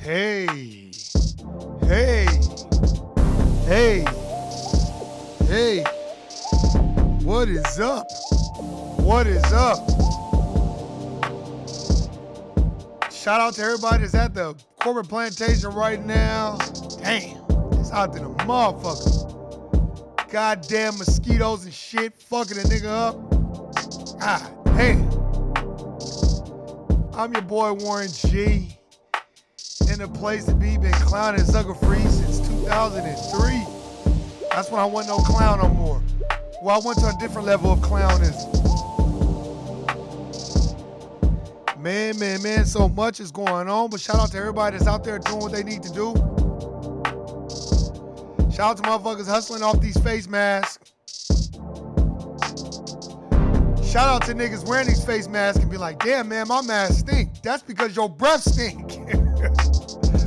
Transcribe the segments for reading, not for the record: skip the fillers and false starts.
Hey, hey, hey, hey, what is up? What is up? Shout out to everybody that's at the corporate plantation right now. Damn, it's hot than a motherfucker. Goddamn mosquitoes and shit fucking a nigga up. God damn. I'm your boy Warren G. In a place to be, been clowning sucker free since 2003. That's when I wasn't no clown no more. Well, I went to a different level of clownism. Man, so much is going on, but shout out to everybody that's out there doing what they need to do. Shout out to motherfuckers hustling off these face masks. Shout out to niggas wearing these face masks and be like, damn man, my mask stink. That's because your breath stink.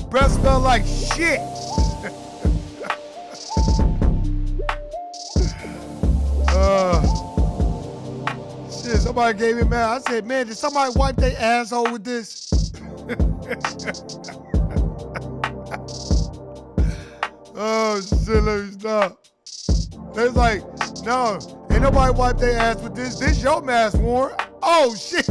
Breath smell like shit. Shit, somebody gave me mad. I said, man, did somebody wipe their asshole with this? Oh shit, let me stop. They was like, no, ain't nobody wipe their ass with this. This your mask, Warren. Oh shit.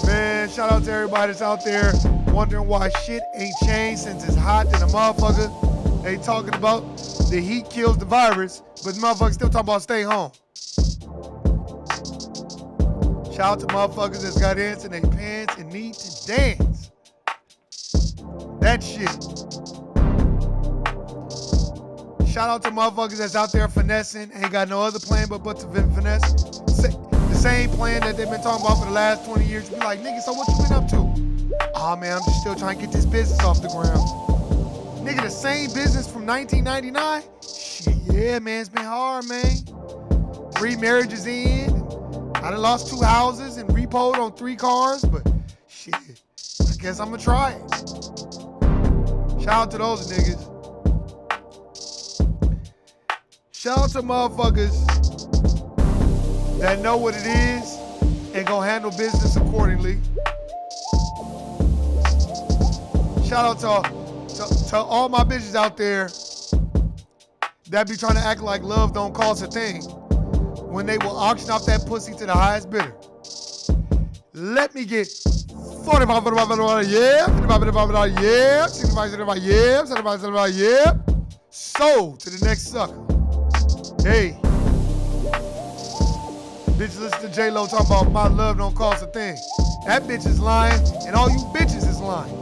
Man, shout out to everybody that's out there wondering why shit ain't changed since it's hot than a motherfucker. They talking about the heat kills the virus, but the motherfuckers still talking about stay home. Shout out to motherfuckers that's got ants in their pants and need to dance. That shit. Shout out to motherfuckers that's out there finessing, ain't got no other plan but to finesse. The same plan that they've been talking about for the last 20 years. You be like, nigga, so what you been up to? Oh man, I'm just still trying to get this business off the ground. Nigga, the same business from 1999? Shit, yeah, man, it's been hard, man. 3 marriages in. I done lost 2 houses and repoed on 3 cars, but shit, I guess I'm gonna try it. Shout out to those niggas. Shout out to motherfuckers that know what it is and gonna handle business accordingly. Shout out to all my bitches out there that be trying to act like love don't cost a thing when they will auction off that pussy to the highest bidder. Let me get $45, yeah, $55, yeah, $65, yeah, $75, yeah. Sold to the next sucker. Hey. Bitch, listen to J-Lo talking about my love don't cost a thing. That bitch is lying, and all you bitches is lying.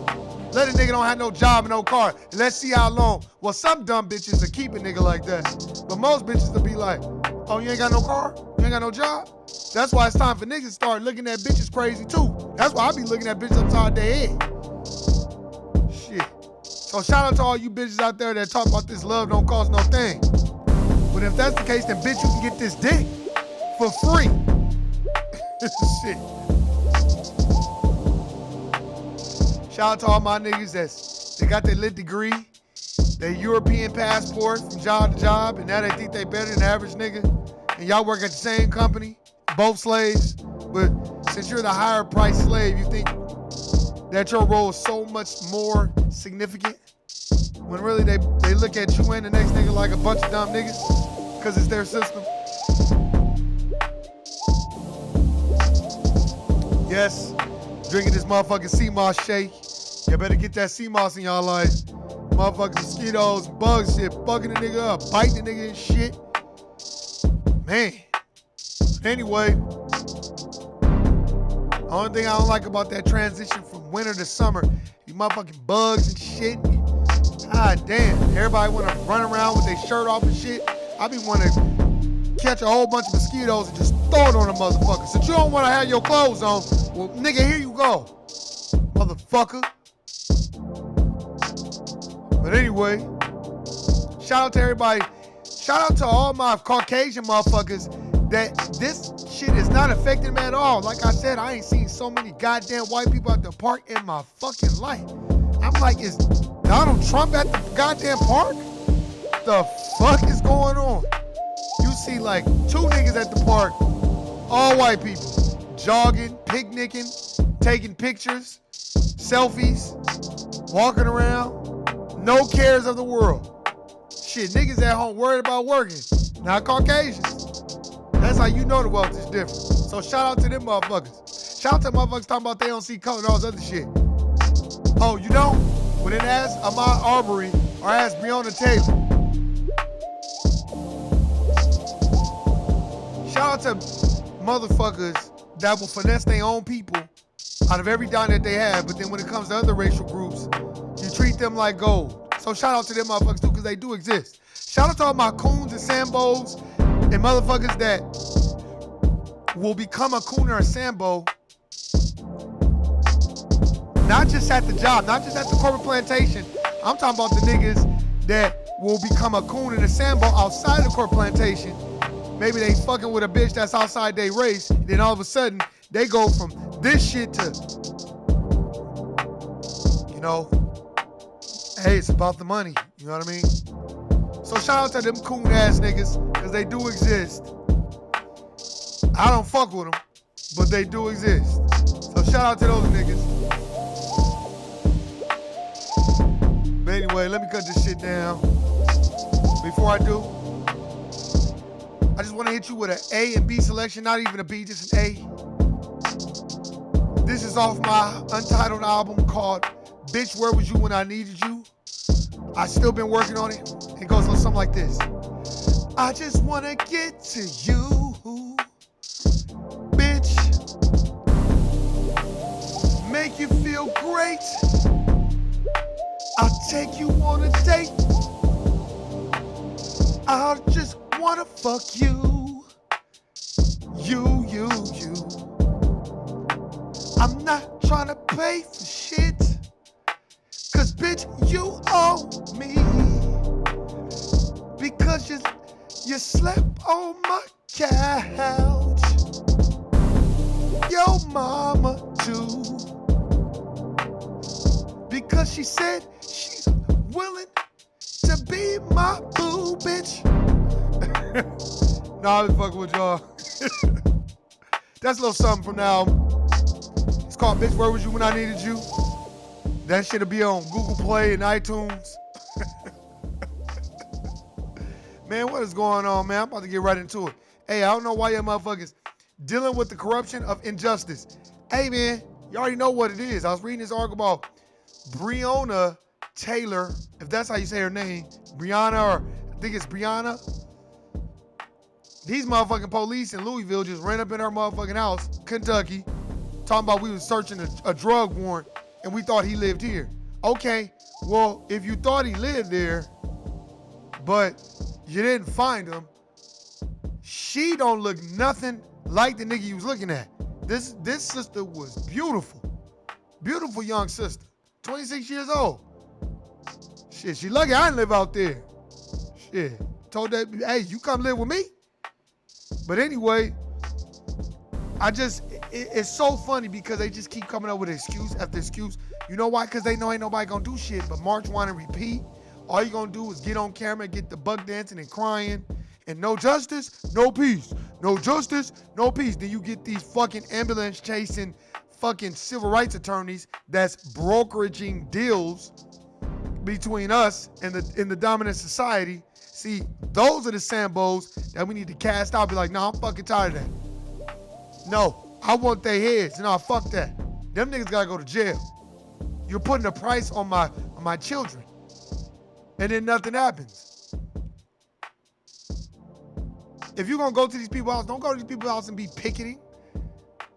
Let a nigga don't have no job and no car, and let's see how long. Well, some dumb bitches will keep a nigga like that. But most bitches will be like, oh, you ain't got no car? You ain't got no job? That's why it's time for niggas to start looking at bitches crazy too. That's why I be looking at bitches upside their head. Shit. So shout out to all you bitches out there that talk about this love don't cost no thing. But if that's the case, then bitch, you can get this dick for free. Shit. Shout out to all my niggas they got their lit degree, their European passport from job to job, and now they think they better than the average nigga. And y'all work at the same company, both slaves, but since you're the higher price slave, you think that your role is so much more significant when really they look at you and the next nigga like a bunch of dumb niggas because it's their system. Yes, drinking this motherfucking sea moss shake. You better get that sea moss in y'all life. Motherfucking mosquitoes, bugs, shit, bugging the nigga up, biting the nigga and shit. Man. Anyway, only thing I don't like about that transition from winter to summer, you motherfucking bugs and shit. God damn, everybody wanna run around with their shirt off and shit. I be wanna catch a whole bunch of mosquitoes and just throw it on a motherfucker. Since you don't wanna have your clothes on, well, nigga, here you go, motherfucker. But anyway, shout out to everybody. Shout out to all my Caucasian motherfuckers that this shit is not affecting them at all. Like I said, I ain't seen so many goddamn white people at the park in my fucking life. I'm like, is Donald Trump at the goddamn park? The fuck is going on? You see like 2 niggas at the park, all white people, jogging, picnicking, taking pictures, selfies, walking around, no cares of the world. Shit, niggas at home worried about working, not Caucasians. That's how you know the wealth is different. So shout out to them motherfuckers. Shout out to motherfuckers talking about they don't see color and all this other shit. Oh, you know, when it asked Ahmaud Arbery or asked Breonna Taylor, shout out to motherfuckers that will finesse their own people out of every dime that they have, but then when it comes to other racial groups, you treat them like gold. So shout out to them motherfuckers too, because they do exist. Shout out to all my coons and sambos and motherfuckers that will become a coon or a sambo, not just at the job, not just at the corporate plantation. I'm talking about the niggas that will become a coon and a sambo outside the corporate plantation. Maybe they fucking with a bitch that's outside their race, then all of a sudden they go from this shit to, you know, hey, it's about the money, you know what I mean? So shout out to them coon ass niggas, because they do exist. I don't fuck with them, but they do exist. So shout out to those niggas. But anyway, let me cut this shit down. Before I do, I just want to hit you with an A and B selection, not even a B, just an A. This is off my untitled album called Bitch, Where Was You When I Needed You? I still been working on it. It goes a little something like this. I just want to get to you, bitch. Make you feel great. I'll take you on a date. I just wanna fuck you. You. I'm not trying to pay for shit, cause bitch, you owe me. Because you slept on my couch. Your mama too. Because she said she's willing to be my boo, bitch. Nah, I was fucking with y'all. That's a little something from now. It's called Bitch, Where Was You When I Needed You? That shit'll be on Google Play and iTunes. Man, what is going on, man? I'm about to get right into it. Hey, I don't know why y'all motherfuckers dealing with the corruption of injustice. Hey, man, you already know what it is. I was reading this article about Breonna Taylor, if that's how you say her name, Breonna, or I think it's Breonna. These motherfucking police in Louisville just ran up in our motherfucking house, Kentucky, talking about we was searching a drug warrant and we thought he lived here. Okay, well, if you thought he lived there, but you didn't find him, she don't look nothing like the nigga you was looking at. This sister was beautiful. Beautiful young sister. 26 years old. Shit, she lucky I didn't live out there. Shit. Told that, hey, you come live with me? But anyway, it's so funny because they just keep coming up with excuse after excuse. You know why? Because they know ain't nobody gonna do shit but march, whine, and repeat. All you gonna do is get on camera, get the buck dancing and crying, and no justice, no peace. No justice, no peace. Then you get these fucking ambulance chasing fucking civil rights attorneys that's brokeraging deals between us and the dominant society. See, those are the Sambos that we need to cast out. Be like, nah, I'm fucking tired of that. No, I want their heads. No, fuck that. Them niggas gotta go to jail. You're putting a price on my children. And then nothing happens. If you're gonna go to these people's house, don't go to these people's house and be picketing.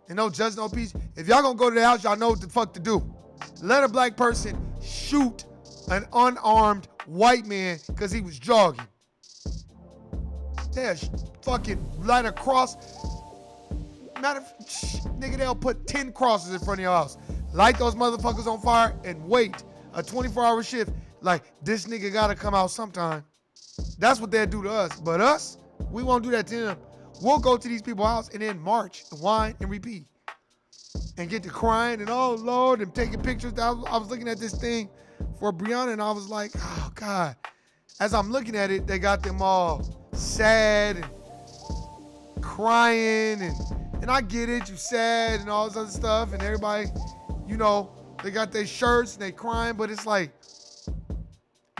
And no judge, no peace. If y'all gonna go to their house, y'all know what the fuck to do. Let a black person shoot an unarmed white man because he was jogging. They'll fucking light a cross. Nigga, they'll put 10 crosses in front of your house. Light those motherfuckers on fire and wait a 24-hour shift. Like, this nigga gotta come out sometime. That's what they'll do to us. But us, we won't do that to them. We'll go to these people's house and then march and whine and repeat. And get to crying and, oh, Lord, and taking pictures. I was looking at this thing for Breonna and I was like, oh, God. As I'm looking at it, they got them all sad and crying and And I get it, you sad and all this other stuff, and everybody, you know, they got their shirts and they crying, but it's like,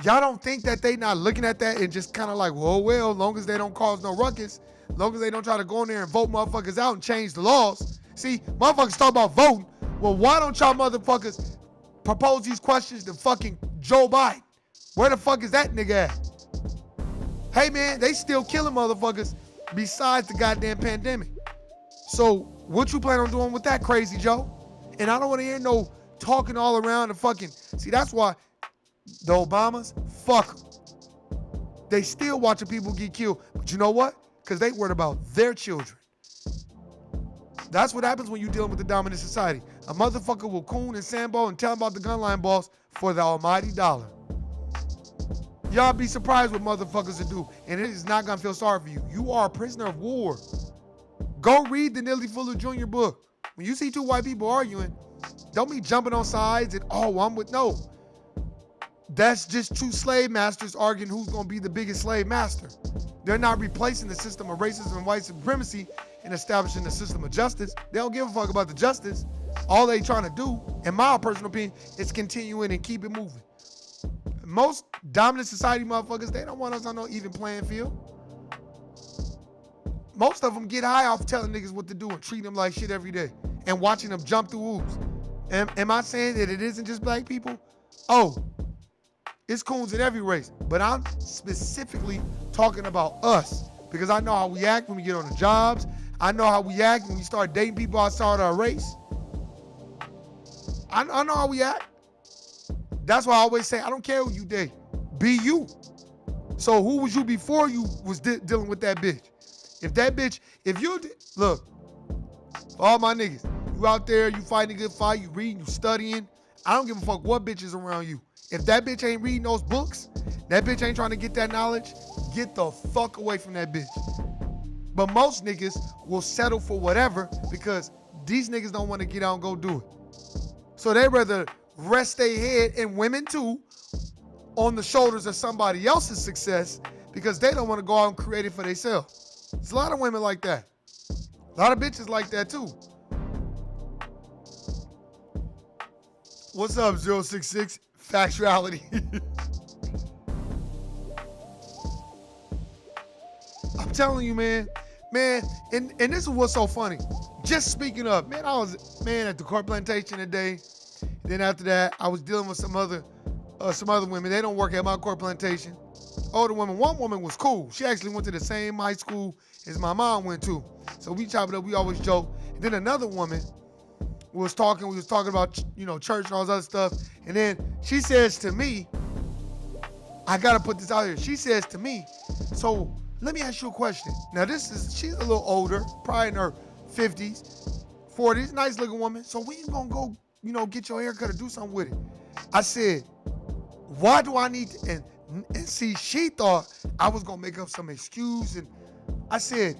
y'all don't think that they not looking at that and just kind of like, well, long as they don't cause no ruckus, long as they don't try to go in there and vote motherfuckers out and change the laws. See, motherfuckers talk about voting. Well, why don't y'all motherfuckers propose these questions to fucking Joe Biden? Where the fuck is that nigga at? Hey man, they still killing motherfuckers besides the goddamn pandemic. So what you plan on doing with that, Crazy Joe? And I don't want to hear no talking all around the fucking, see, that's why the Obamas, fuck them. They still watching people get killed. But you know what? Because they worried about their children. That's what happens when you're dealing with the dominant society. A motherfucker will coon and sambo and tell about the gun line boss for the almighty dollar. Y'all be surprised what motherfuckers will do. And it is not going to feel sorry for you. You are a prisoner of war. Go read the Neely Fuller Jr. book. When you see two white people arguing, don't be jumping on sides and, I'm with, no. That's just two slave masters arguing who's going to be the biggest slave master. They're not replacing the system of racism and white supremacy and establishing the system of justice. They don't give a fuck about the justice. All they trying to do, in my personal opinion, is continue it and keep it moving. Most dominant society motherfuckers, they don't want us on no even playing field. Most of them get high off telling niggas what to do and treating them like shit every day and watching them jump through hoops. Am I saying that it isn't just black people? Oh, it's coons in every race. But I'm specifically talking about us because I know how we act when we get on the jobs. I know how we act when we start dating people outside our race. I know how we act. That's why I always say, I don't care who you date. Be you. So who was you before you was dealing with that bitch? Look, for all my niggas, you out there, you fighting a good fight, you reading, you studying. I don't give a fuck what bitch is around you. If that bitch ain't reading those books, that bitch ain't trying to get that knowledge, get the fuck away from that bitch. But most niggas will settle for whatever because these niggas don't want to get out and go do it. So they rather rest their head, and women too, on the shoulders of somebody else's success because they don't want to go out and create it for themselves. There's a lot of women like that. A lot of bitches like that too. What's up, 066? Factuality. I'm telling you, man, and this is what's so funny. Just speaking of, man, I was, at the court plantation today. Then after that, I was dealing with some other women. They don't work at my court plantation. Older women. One woman was cool. She actually went to the same high school as my mom went to. So we chop it up. We always joke. And then another woman was talking. We was talking about, church and all this other stuff. And then she says to me, I got to put this out here. She says to me, so let me ask you a question. Now she's a little older, probably in her 50s, 40s, nice looking woman. So when you going to go, get your hair cut or do something with it? I said, why do I need to, and see, she thought I was going to make up some excuse. And I said,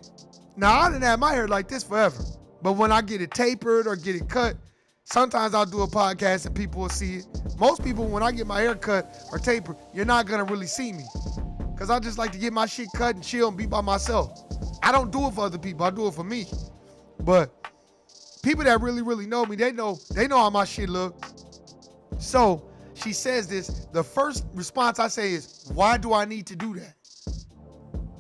now I didn't have my hair like this forever. But when I get it tapered or get it cut, sometimes I'll do a podcast and people will see it. Most people, when I get my hair cut or tapered, you're not going to really see me. Because I just like to get my shit cut and chill and be by myself. I don't do it for other people. I do it for me. But people that really, really know me, they know how my shit look. So she says this. The first response I say is, why do I need to do that?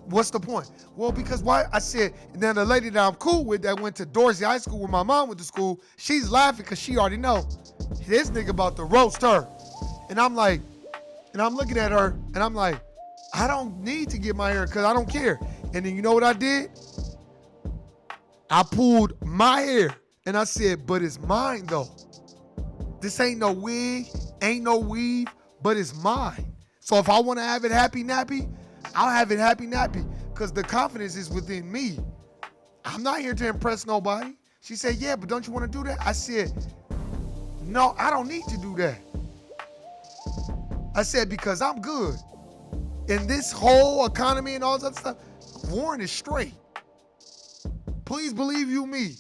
What's the point? Well, because why? I said, and then the lady that I'm cool with that went to Dorsey High School where my mom went to school, she's laughing because she already know this nigga about to roast her. And I'm like, and I'm looking at her and I'm like, I don't need to get my hair cut. I don't care. And then you know what I did? I pulled my hair and I said, but it's mine though. This ain't no wig, ain't no weave, but it's mine. So if I want to have it happy nappy, I'll have it happy nappy because the confidence is within me. I'm not here to impress nobody. She said, yeah, but don't you want to do that? I said, no, I don't need to do that. I said, because I'm good. In this whole economy and all that stuff, Warren is straight. Please believe you me.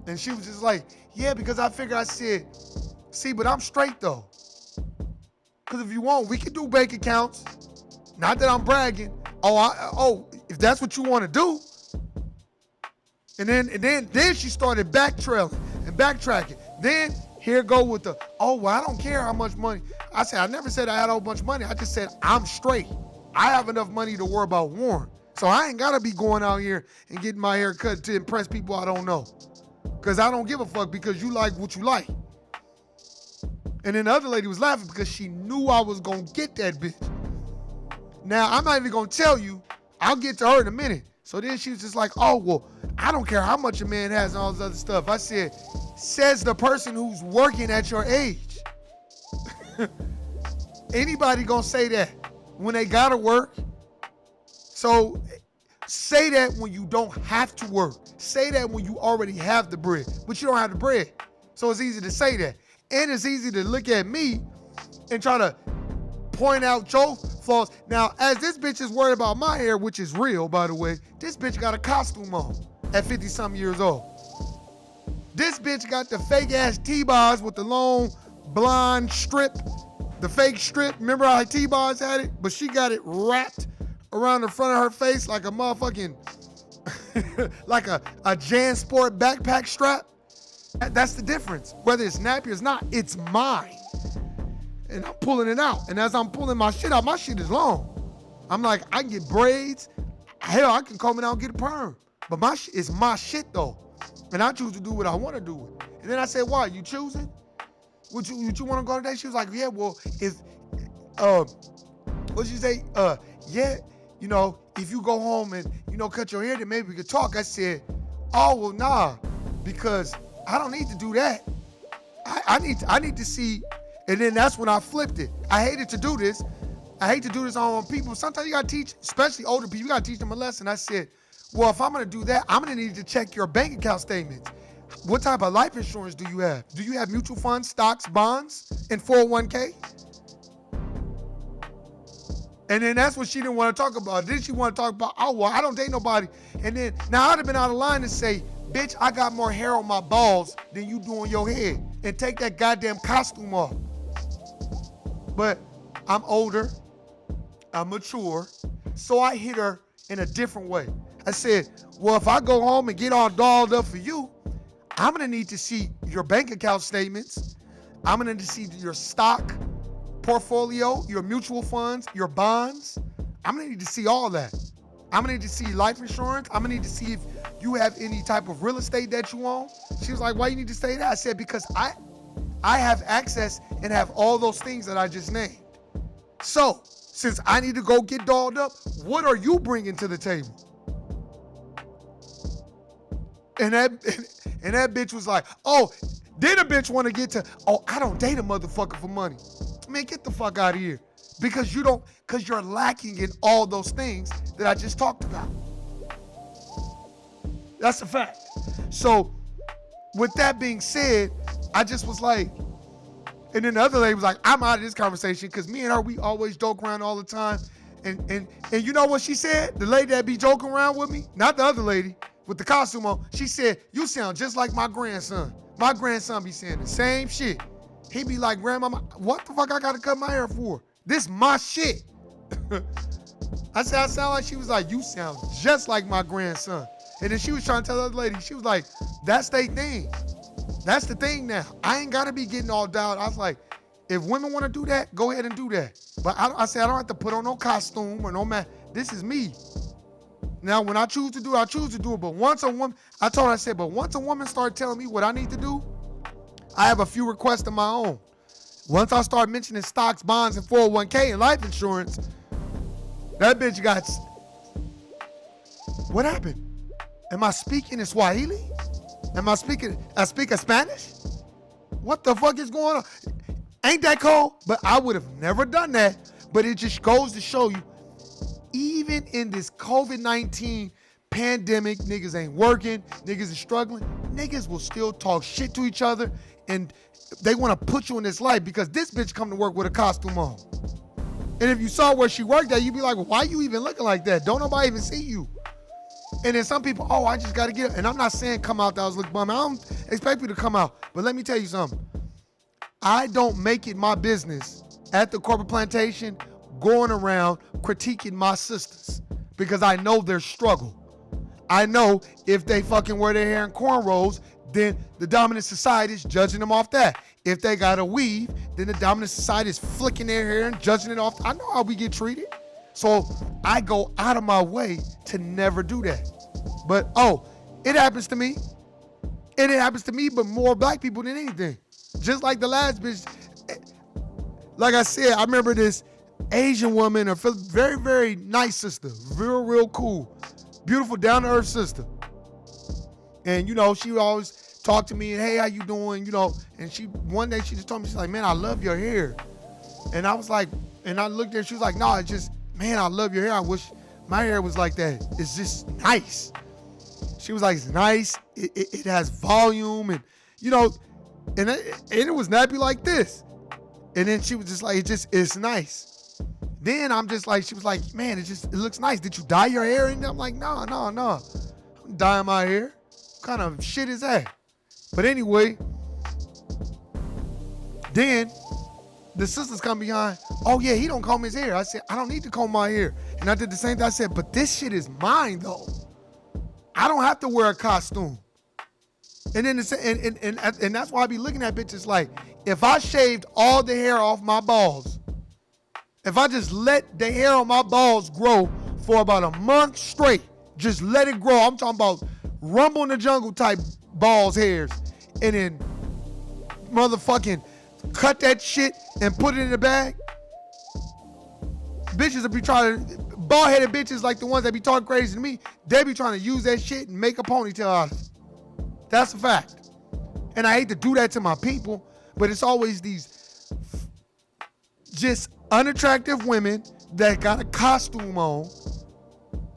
And she was just like, yeah, because I figured, I said, see, but I'm straight though. Because if you want, we can do bank accounts. Not that I'm bragging. If that's what you want to do, And then she started backtracking. Then here go with the, oh, well, I don't care how much money. I said, I never said I had a whole bunch of money. I just said, I'm straight. I have enough money to worry about Warren. So I ain't got to be going out here and getting my hair cut to impress people I don't know. Because I don't give a fuck because you like what you like. And then the other lady was laughing because she knew I was going to get that bitch. Now, I'm not even going to tell you. I'll get to her in a minute. So then she was just like, oh, well, I don't care how much a man has and all this other stuff. I said, says the person who's working at your age. Anybody gonna say that when they gotta work? So say that when you don't have to work. Say that when you already have the bread, but you don't have the bread. So it's easy to say that. And it's easy to look at me and try to point out your flaws. Now, as this bitch is worried about my hair, which is real, by the way, this bitch got a costume on at 50-something years old. This bitch got the fake-ass T-bars with the long blonde strip, the fake strip. Remember how T-bars had it? But she got it wrapped around the front of her face like a motherfucking, like a JanSport backpack strap. That's the difference. Whether it's nappy or not, it's mine. And I'm pulling it out. And as I'm pulling my shit out, my shit is long. I'm like, I can get braids. Hell, I can comb it out and get a perm. But my shit is my shit though. And I choose to do what I want to do with it. And then I said, why? You choosing? Would you want to go today? She was like, yeah, well, if, what'd you say? Yeah, you know, if you go home and, you know, cut your hair, then maybe we could talk. I said, oh, well, nah, because I don't need to do that. I need to see. And then that's when I flipped it. I hated to do this. I hate to do this on people. Sometimes you gotta teach, especially older people, you gotta teach them a lesson. I said, well, if I'm gonna do that, I'm gonna need to check your bank account statements. What type of life insurance do you have? Do you have mutual funds, stocks, bonds, and 401k? And then that's what she didn't want to talk about. Then she want to talk about, oh, well, I don't date nobody. And then, now I'd have been out of line to say, bitch, I got more hair on my balls than you do on your head. And take that goddamn costume off. But I'm older, I'm mature, so I hit her in a different way. I said, well, if I go home and get all dolled up for you, I'm gonna need to see your bank account statements. I'm gonna need to see your stock portfolio, your mutual funds, your bonds. I'm gonna need to see all that. I'm gonna need to see life insurance. I'm gonna need to see if you have any type of real estate that you own. She was like, why you need to say that? I said, because I have access and have all those things that I just named. So, since I need to go get dolled up, what are you bringing to the table? And that bitch was like, oh, then a bitch want to get to, oh, I don't date a motherfucker for money. Man, get the fuck out of here. Because you're lacking in all those things that I just talked about. That's a fact. So, with that being said, I just was like, and then the other lady was like, I'm out of this conversation because me and her, we always joke around all the time. And you know what she said? The lady that be joking around with me, not the other lady with the costume on, she said, you sound just like my grandson. My grandson be saying the same shit. He be like, grandmama, what the fuck I gotta cut my hair for? This my shit. I said, I sound like, she was like, you sound just like my grandson. And then she was trying to tell the other lady, she was like, that's their thing. That's the thing now. I ain't gotta be getting all down. I was like, if women wanna do that, go ahead and do that. But I said, I don't have to put on no costume or no mask. This is me. Now, when I choose to do it, I choose to do it. But once a woman, I told her, I said, but once a woman started telling me what I need to do, I have a few requests of my own. Once I start mentioning stocks, bonds, and 401k and life insurance, that bitch got, what happened? Am I speaking in Swahili? Am I speaking Spanish? What the fuck is going on? Ain't that cold? But I would have never done that. But it just goes to show you, even in this COVID-19 pandemic, niggas ain't working, niggas is struggling, niggas will still talk shit to each other, and they want to put you in this life because this bitch come to work with a costume on. And if you saw where she worked at, you'd be like, well, why you even looking like that? Don't nobody even see you. And then some people, oh, I just got to get up. And I'm not saying come out that I was looking bum. I don't expect you to come out. But let me tell you something. I don't make it my business at the corporate plantation going around critiquing my sisters because I know their struggle. I know if they fucking wear their hair in cornrows, then the dominant society is judging them off that. If they got a weave, then the dominant society is flicking their hair and judging it off. I know how we get treated. So I go out of my way to never do that. But, it happens to me. And it happens to me, but more black people than anything. Just like the last bitch. Like I said, I remember this Asian woman, a very, very nice sister. Real, real cool. Beautiful, down-to-earth sister. And, she would always talk to me and, hey, how you doing? And one day she just told me, she's like, man, I love your hair. And I was like, and I looked at her, she was like, no, it's just, man, I love your hair. I wish my hair was like that. It's just nice. She was like, it's nice. It has volume and, and it was nappy like this. And then she was just like, it's nice. Then I'm just like, she was like, man, it looks nice. Did you dye your hair? And I'm like, no. I'm dyeing my hair. What kind of shit is that? But anyway, then the sisters come behind. Oh yeah, he don't comb his hair. I said, I don't need to comb my hair. And I did the same thing. I said, but this shit is mine though. I don't have to wear a costume. And then and that's why I be looking at bitches like, if I shaved all the hair off my balls, if I just let the hair on my balls grow for about a month straight, just let it grow. I'm talking about Rumble in the Jungle type balls hairs, and then motherfucking cut that shit and put it in the bag. Bitches will be trying to, bald-headed bitches like the ones that be talking crazy to me, they be trying to use that shit and make a ponytail out of it. That's a fact. And I hate to do that to my people, but it's always these just unattractive women that got a costume on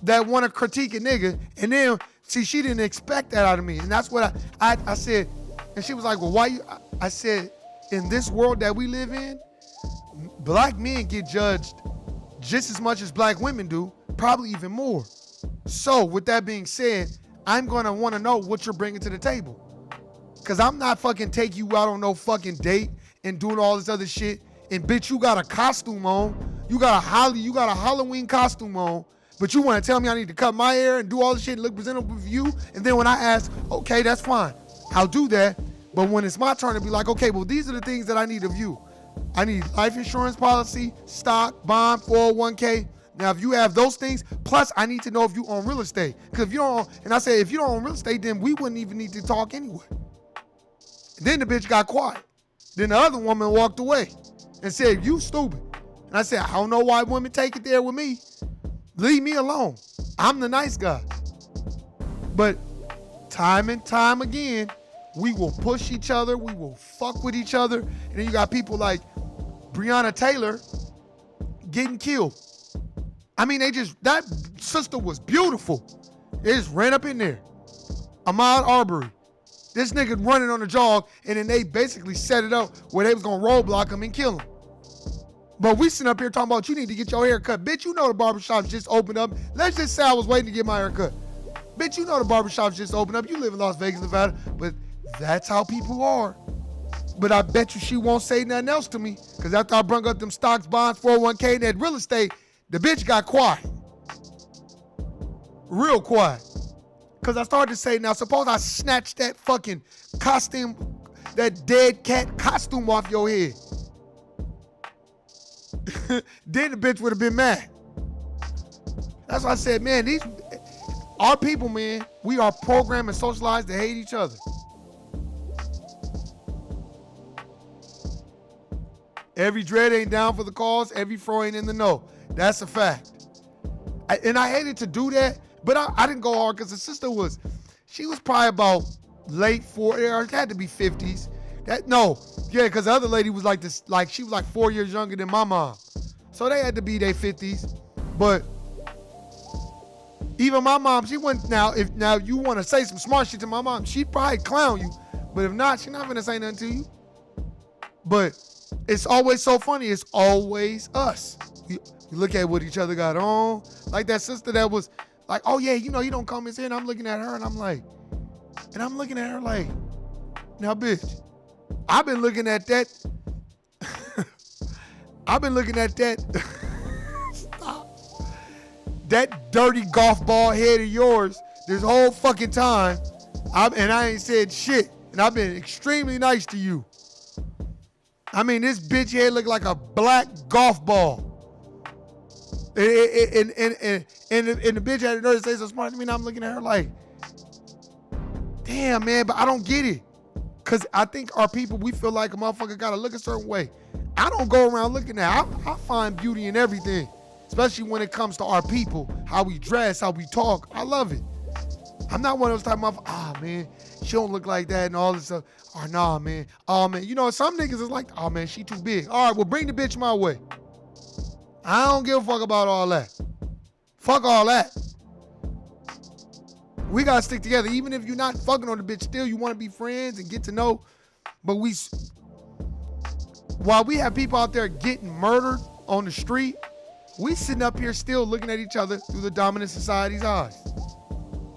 that want to critique a nigga. And then, see, she didn't expect that out of me. And that's what I said. And she was like, well, why you? I said, in this world that we live in, black men get judged just as much as black women do, probably even more. So with that being said, I'm going to want to know what you're bringing to the table. Because I'm not fucking take you out on no fucking date and doing all this other shit. And bitch, you got a costume on. You got a Halloween costume on. But you want to tell me I need to cut my hair and do all this shit and look presentable for you. And then when I ask, okay, that's fine. I'll do that. But when it's my turn to be like, okay, well, these are the things that I need of you. I need life insurance policy, stock, bond, 401k. Now, if you have those things, plus I need to know if you own real estate. Because if you don't, and I say, if you don't own real estate, then we wouldn't even need to talk anyway. Then the bitch got quiet. Then the other woman walked away and said, you stupid. And I said, I don't know why women take it there with me. Leave me alone. I'm the nice guy. But time and time again, we will push each other. We will fuck with each other. And then you got people like Breonna Taylor getting killed. I mean, that sister was beautiful. They just ran up in there. Ahmaud Arbery. This nigga running on the jog, and then they basically set it up where they was gonna roadblock him and kill him. But we sitting up here talking about you need to get your hair cut. Bitch, you know the barbershops just opened up. Let's just say I was waiting to get my hair cut. Bitch, you know the barbershops just opened up. You live in Las Vegas, Nevada. But that's how people are. But I bet you she won't say nothing else to me. Because after I brung up them stocks, bonds, 401k, and that real estate, the bitch got quiet. Real quiet. Because I started to say, now suppose I snatch that fucking costume, that dead cat costume off your head. Then the bitch would have been mad. That's why I said, man, our people, man, we are programmed and socialized to hate each other. Every dread ain't down for the cause. Every fro ain't in the know. That's a fact. And I hated to do that, but I didn't go hard because the sister she was probably about late 40s, it had to be 50s. Because the other lady was like this, like she was like 4 years younger than my mom. So they had to be their 50s. But even my mom, she went, now you want to say some smart shit to my mom, she'd probably clown you. But if not, she's not gonna say nothing to you. But it's always so funny, it's always us. You look at what each other got on. Like that sister that was like, oh yeah, you don't comb his hair, and I'm looking at her now bitch, I've been looking at that. Stop. That dirty golf ball head of yours this whole fucking time, and I ain't said shit. And I've been extremely nice to you. I mean, this bitch head look like a black golf ball. And the bitch had the nerve to say so smart to me, and I'm looking at her like, damn, man, but I don't get it. Because I think our people, we feel like a motherfucker got to look a certain way. I don't go around looking at it. I find beauty in everything, especially when it comes to our people, how we dress, how we talk. I love it. I'm not one of those type of, man, she don't look like that and all this stuff. Or nah, man. Oh, man. You know, some niggas is like, oh, man, she too big. All right, well, bring the bitch my way. I don't give a fuck about all that. Fuck all that. We got to stick together. Even if you're not fucking on the bitch, still you want to be friends and get to know. But while we have people out there getting murdered on the street, we sitting up here still looking at each other through the dominant society's eyes.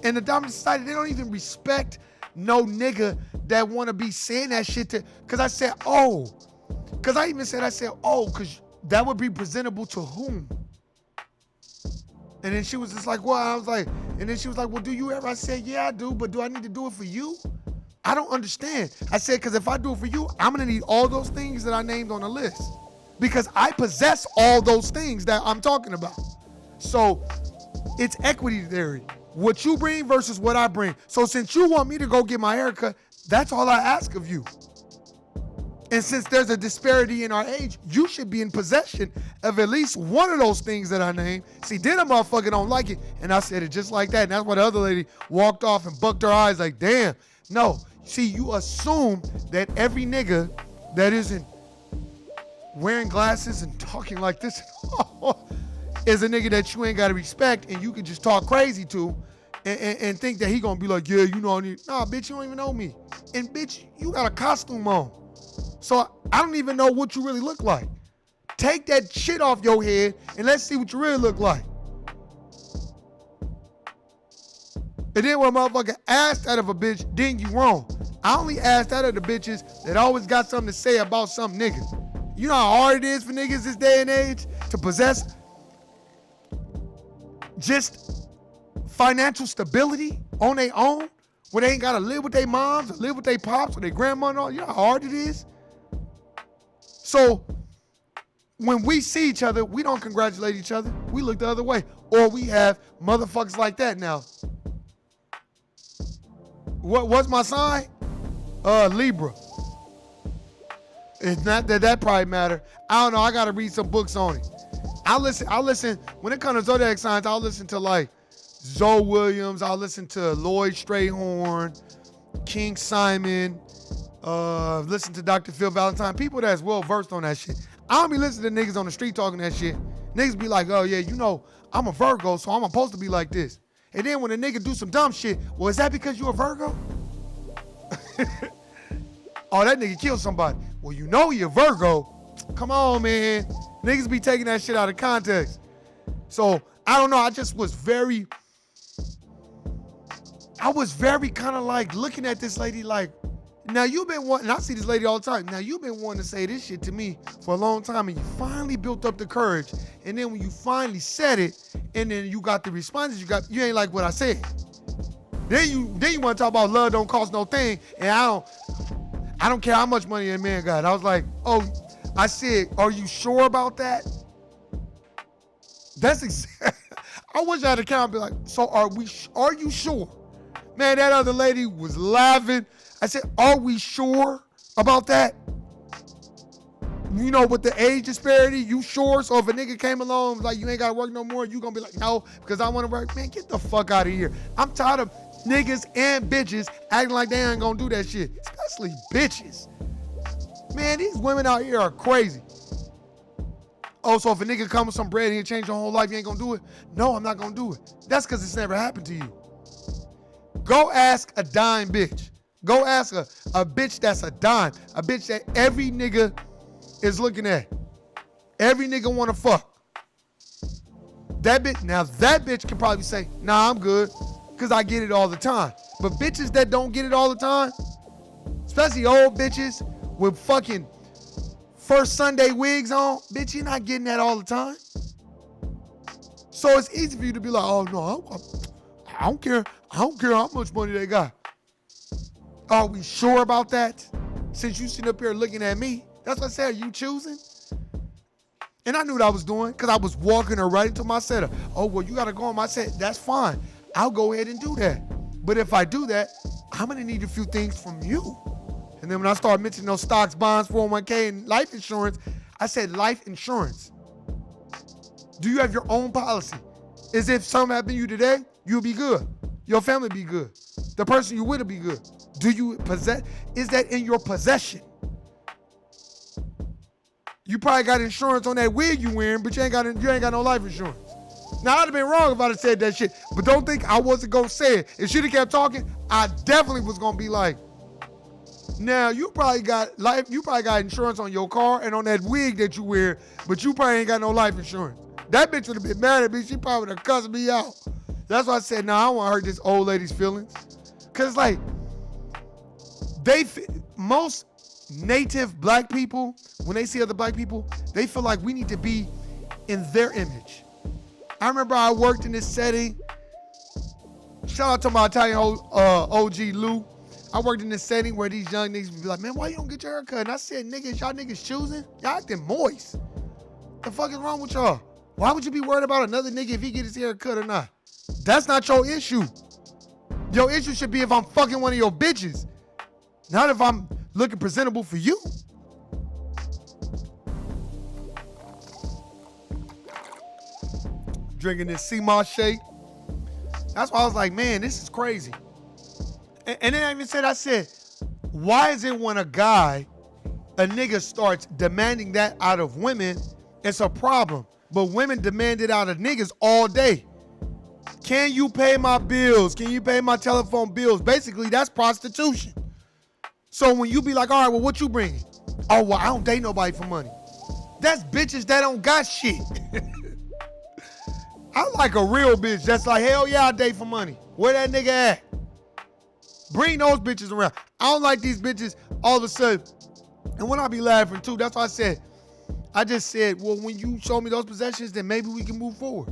And the dominant society, they don't even respect no nigga that want to be saying that shit to, because I said, because that would be presentable to whom? And then she was just like, well, I was like, and then she was like, well, do you ever? I said, yeah, I do, but do I need to do it for you? I don't understand. I said, because if I do it for you, I'm going to need all those things that I named on the list, because I possess all those things that I'm talking about. So it's equity theory. What you bring versus what I bring. So since you want me to go get my haircut, that's all I ask of you. And since there's a disparity in our age, you should be in possession of at least one of those things that I named. See, then a motherfucker don't like it. And I said it just like that. And that's why the other lady walked off and bucked her eyes like, damn. No. See, you assume that every nigga that isn't wearing glasses and talking like this is a nigga that you ain't got to respect and you can just talk crazy to and think that he gonna be like, yeah, you know, nah, bitch, you don't even know me. And bitch, you got a costume on. So I don't even know what you really look like. Take that shit off your head and let's see what you really look like. And then when a motherfucker asked that of a bitch, then you wrong. I only asked that of the bitches that always got something to say about some niggas. You know how hard it is for niggas this day and age to possess just financial stability on their own, where they ain't gotta live with their moms or live with their pops or their grandma and all. You know how hard it is? So when we see each other, we don't congratulate each other. We look the other way. Or we have motherfuckers like that now. What's my sign? Libra. It's not that probably matter. I don't know. I gotta read some books on it. I listen, when it comes to zodiac signs, I'll listen to like Zoe Williams, I'll listen to Lloyd Strayhorn, King Simon, listen to Dr. Phil Valentine, people that's well versed on that shit. I don't be listening to niggas on the street talking that shit. Niggas be like, oh yeah, you know, I'm a Virgo, so I'm supposed to be like this. And then when a nigga do some dumb shit, well, is that because you a Virgo? Oh, that nigga killed somebody. Well, you know you're Virgo. Come on, man. Niggas be taking that shit out of context. So, I don't know. I was very kind of like looking at this lady like, now you've been wanting, and I see this lady all the time, now you've been wanting to say this shit to me for a long time, and you finally built up the courage. And then when you finally said it, and then you got the responses you ain't like what I said. Then you want to talk about love don't cost no thing, and I don't care how much money a man got. I was like, I said, are you sure about that? That's exactly. I wish I had a count and be like, so are you sure? Man, that other lady was laughing. I said, are we sure about that? You know, with the age disparity, you sure? So if a nigga came along like, you ain't got to work no more, you going to be like, no, because I want to work. Man, get the fuck out of here. I'm tired of niggas and bitches acting like they ain't going to do that shit, especially bitches. Man, these women out here are crazy. Oh, so if a nigga come with some bread and he change your whole life, you ain't gonna do it? No, I'm not gonna do it. That's because it's never happened to you. Go ask a dime bitch. Go ask a bitch that's a dime. A bitch that every nigga is looking at. Every nigga wanna fuck. That bitch can probably say, nah, I'm good, because I get it all the time. But bitches that don't get it all the time, especially old bitches with fucking First Sunday wigs on, bitch, you're not getting that all the time. So it's easy for you to be like, oh no, I don't care. I don't care how much money they got. Are we sure about that? Since you sitting up here looking at me, that's what I said. Are you choosing? And I knew what I was doing because I was walking her right into my setup. Oh, well, you got to go on my set. That's fine. I'll go ahead and do that. But if I do that, I'm going to need a few things from you. And then when I started mentioning those stocks, bonds, 401k, and life insurance, I said life insurance. Do you have your own policy? As if something happened to you today, you'll be good. Your family be good. The person you with will be good. Do you possess? Is that in your possession? You probably got insurance on that wig you wearing, but you ain't got no life insurance. Now, I'd have been wrong if I'd have said that shit, but don't think I wasn't going to say it. If she'd have kept talking, I definitely was going to be like, now, you probably got insurance on your car and on that wig that you wear, but you probably ain't got no life insurance. That bitch would have been mad at me. She probably would have cussed me out. That's why I said, I don't want to hurt this old lady's feelings. Because, like, most native black people, when they see other black people, they feel like we need to be in their image. I remember I worked in this setting. Shout out to my Italian OG Lou. I worked in this setting where these young niggas would be like, man, why you don't get your hair cut? And I said, niggas, y'all niggas choosing? Y'all acting moist. The fuck is wrong with y'all? Why would you be worried about another nigga if he get his hair cut or not? That's not your issue. Your issue should be if I'm fucking one of your bitches. Not if I'm looking presentable for you. Drinking this CMOS shake. That's why I was like, man, this is crazy. And then I said, why is it when a nigga starts demanding that out of women, it's a problem. But women demand it out of niggas all day. Can you pay my bills? Can you pay my telephone bills? Basically, that's prostitution. So when you be like, all right, well, what you bringing? Oh, well, I don't date nobody for money. That's bitches that don't got shit. I like a real bitch that's like, hell yeah, I date for money. Where that nigga at? Bring those bitches around. I don't like these bitches all of a sudden. And when I be laughing too, that's why I just said, well, when you show me those possessions, then maybe we can move forward.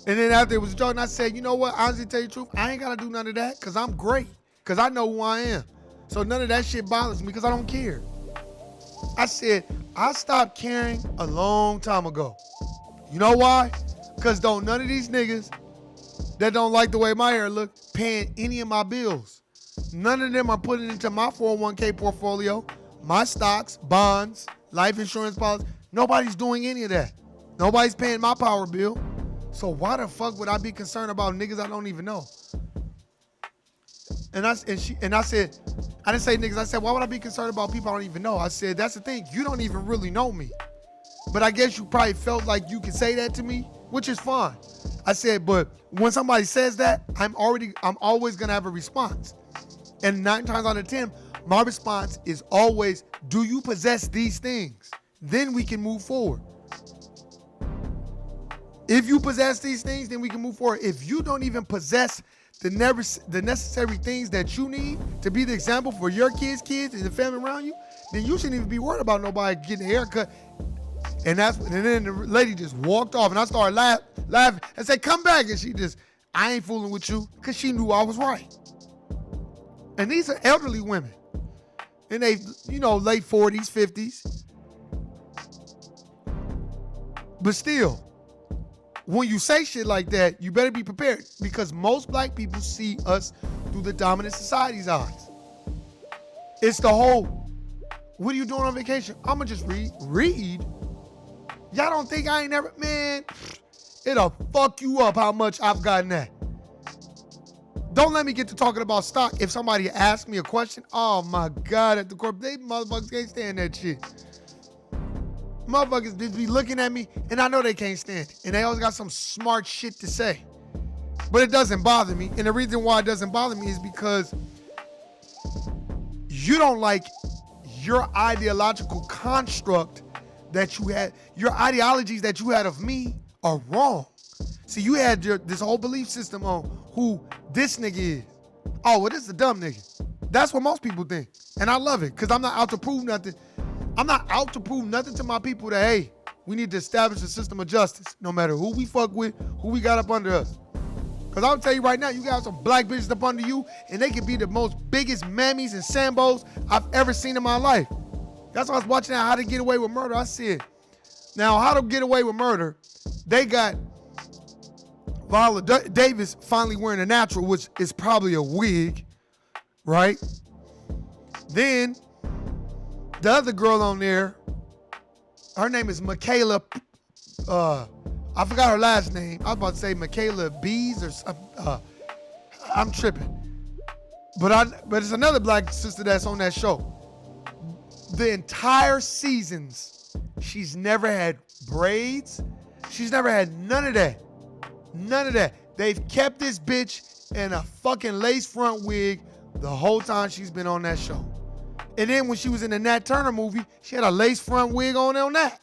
And then after it was a joke, and I said, you know what? Honestly, tell you the truth, I ain't got to do none of that because I'm great. Because I know who I am. So none of that shit bothers me because I don't care. I said, I stopped caring a long time ago. You know why? Because don't none of these niggas that don't like the way my hair look paying any of my bills. None of them are putting into my 401k portfolio, my stocks, bonds, life insurance policies. Nobody's doing any of that. Nobody's paying my power bill. So why the fuck would I be concerned about niggas I don't even know? And I said, I didn't say niggas. I said, why would I be concerned about people I don't even know? I said, that's the thing. You don't even really know me. But I guess you probably felt like you could say that to me, which is fine. I said, but when somebody says that, I'm always gonna have a response. And 9 times out of 10, my response is always, do you possess these things? Then we can move forward. If you possess these things, then we can move forward. If you don't even possess the necessary things that you need to be the example for your kids and the family around you, then you shouldn't even be worried about nobody getting a haircut. And then the lady just walked off, and I started laughing and said, come back. And I ain't fooling with you, because she knew I was right. And these are elderly women in they, late 40s, 50s. But still, when you say shit like that, you better be prepared, because most black people see us through the dominant society's eyes. It's the whole, what are you doing on vacation? I'm going to just read. Y'all don't think I ain't never, man, it'll fuck you up how much I've gotten that. Don't let me get to talking about stock. If somebody asks me a question, oh my God, at the corp, they motherfuckers can't stand that shit. Motherfuckers just be looking at me, and I know they can't stand it. And they always got some smart shit to say. But it doesn't bother me. And the reason why it doesn't bother me is because you don't like your ideological construct that you had. Your ideologies that you had of me are wrong. See, you had this whole belief system on who this nigga is. Oh, well, this is a dumb nigga. That's what most people think. And I love it, because I'm not out to prove nothing. I'm not out to prove nothing to my people that, hey, we need to establish a system of justice, no matter who we fuck with, who we got up under us. Because I'll tell you right now, you got some black bitches up under you, and they could be the most biggest mammies and sambos I've ever seen in my life. That's why I was watching How to Get Away with Murder. I said, now, How to Get Away with Murder, they got Viola Davis finally wearing a natural, which is probably a wig, right? Then, the other girl on there, her name is Michaela, I forgot her last name. I was about to say Michaela Bees or something. I'm tripping. But it's another black sister that's on that show. The entire seasons, she's never had braids. She's never had none of that. None of that. They've kept this bitch in a fucking lace front wig the whole time she's been on that show. And then when she was in the Nat Turner movie, she had a lace front wig on that.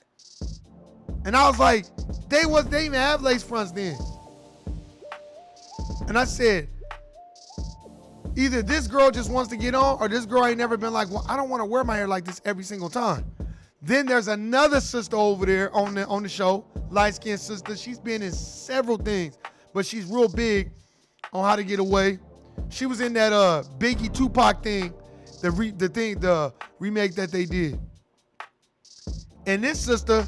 And I was like, they didn't even have lace fronts then. And I said, either this girl just wants to get on, or this girl ain't never been like, well, I don't want to wear my hair like this every single time. Then there's another sister over there on the show, light-skinned sister. She's been in several things, but she's real big on How to Get Away. She was in that Biggie Tupac thing, the remake that they did. And this sister,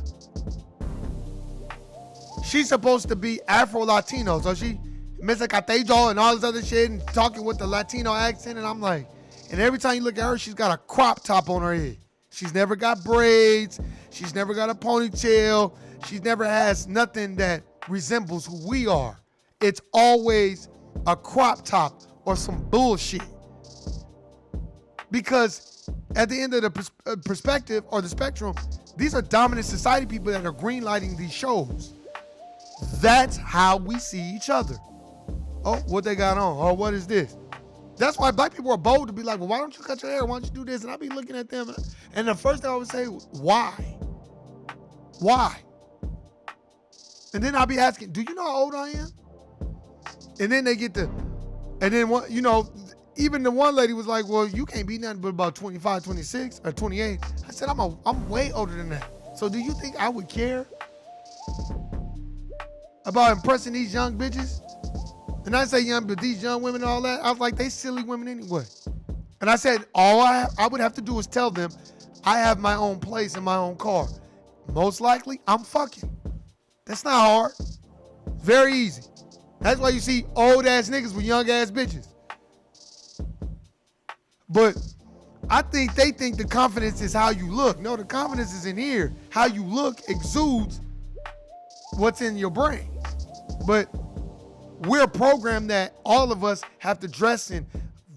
she's supposed to be Afro-Latino, so she Mr. Catejo and all this other shit and talking with the Latino accent, and I'm like, and every time you look at her, she's got a crop top on her head. She's never got braids. She's never got a ponytail. She's never has nothing that resembles who we are. It's always a crop top or some bullshit. Because at the end of the perspective or the spectrum, these are dominant society people that are greenlighting these shows. That's how we see each other. Oh, what they got on? Oh, what is this? That's why black people are bold to be like, well, why don't you cut your hair? Why don't you do this? And I'll be looking at them. And the first thing I would say, why? Why? And then I'll be asking, do you know how old I am? And then they get to, and then, even the one lady was like, well, you can't be nothing but about 25, 26, or 28. I said, I'm way older than that. So do you think I would care about impressing these young bitches? And I say young, but these young women and all that, I was like, they silly women anyway. And I said, all I would have to do is tell them I have my own place in my own car. Most likely, I'm fucking. That's not hard. Very easy. That's why you see old ass niggas with young ass bitches. But I think they think the confidence is how you look. No, the confidence is in here. How you look exudes what's in your brain. But we're programmed that all of us have to dress in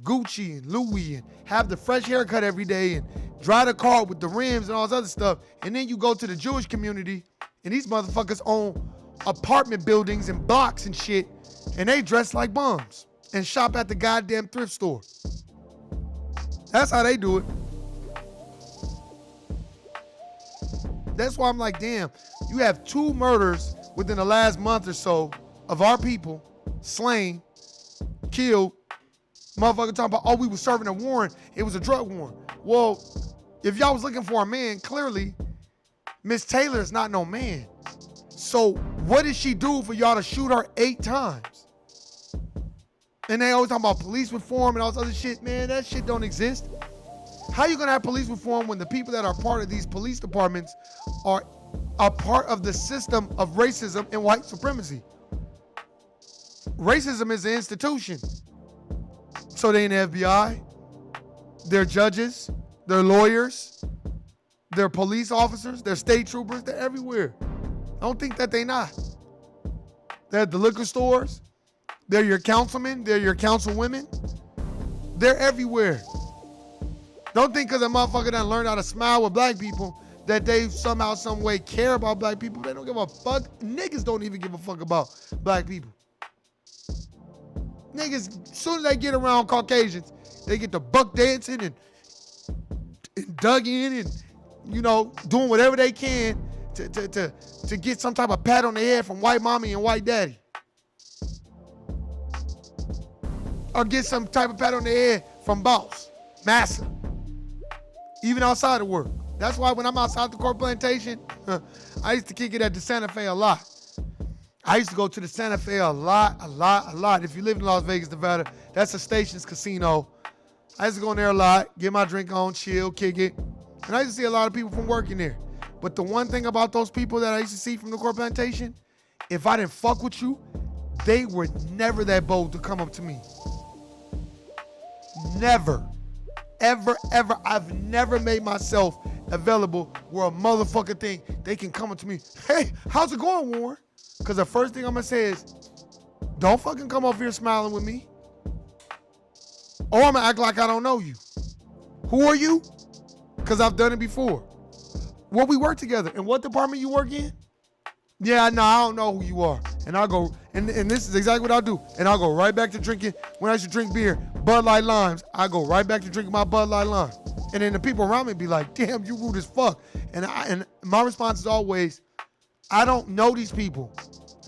Gucci and Louis and have the fresh haircut every day and drive the car with the rims and all this other stuff. And then you go to the Jewish community and these motherfuckers own apartment buildings and blocks and shit, and they dress like bums and shop at the goddamn thrift store. That's how they do it. That's why I'm like, damn, you have 2 murders within the last month or so of our people slain, killed. Motherfucker talking about, oh, we was serving a warrant. It was a drug warrant. Well, if y'all was looking for a man, clearly, Miss Taylor is not no man. So what did she do for y'all to shoot her 8 times? And they always talking about police reform and all this other shit. Man, that shit don't exist. How you gonna have police reform when the people that are part of these police departments are a part of the system of racism and white supremacy? Racism is an institution. So they in the FBI, they're judges, they're lawyers, they're police officers, they're state troopers, they're everywhere. I don't think that they not. They're at the liquor stores, they're your councilmen, they're your councilwomen, they're everywhere. Don't think because a motherfucker done learned how to smile with black people that they somehow, some way care about black people. They don't give a fuck. Niggas don't even give a fuck about black people. Niggas, as soon as they get around Caucasians, they get to buck dancing and dug in and, doing whatever they can to get some type of pat on the head from white mommy and white daddy. Or get some type of pat on the head from boss, massa. Even outside of work. That's why when I'm outside the corporate plantation, I used to kick it at the Santa Fe a lot. I used to go to the Santa Fe a lot. If you live in Las Vegas, Nevada, that's a Stations casino. I used to go in there a lot, get my drink on, chill, kick it. And I used to see a lot of people from working there. But the one thing about those people that I used to see from the Core Plantation, if I didn't fuck with you, they were never that bold to come up to me. Never. Ever. I've never made myself available where a motherfucker think they can come up to me. Hey, how's it going, Warren? Because the first thing I'm going to say is, don't fucking come over here smiling with me. Or I'm going to act like I don't know you. Who are you? Because I've done it before. Well, we work together. And what department you work in? Yeah, no, I don't know who you are. And I'll go, and this is exactly what I'll do. And I'll go right back to drinking, when I used to drink beer, Bud Light Limes, I go right back to drinking my Bud Light Lime. And then the people around me be like, damn, you rude as fuck. And my response is always, I don't know these people.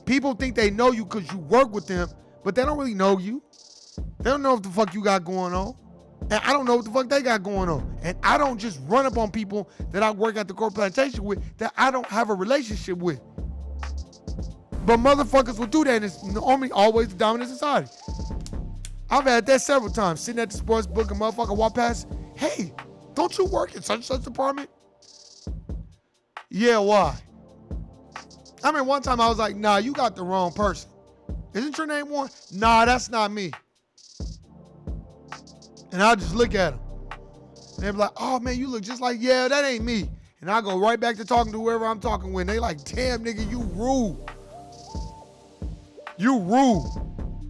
People think they know you because you work with them, but they don't really know you. They don't know what the fuck you got going on. And I don't know what the fuck they got going on. And I don't just run up on people that I work at the Core Plantation with that I don't have a relationship with. But motherfuckers will do that, and it's normally always the dominant society. I've had that several times, sitting at the sports book, and motherfucker walk past, hey, don't you work in such and such department? Yeah, why? I mean, one time I was like, nah, you got the wrong person. Isn't your name Warren? Nah, that's not me. And I'll just look at them. And they'll be like, oh, man, you look just like, yeah, that ain't me. And I go right back to talking to whoever I'm talking with. And they like, damn, nigga, you rude. You rude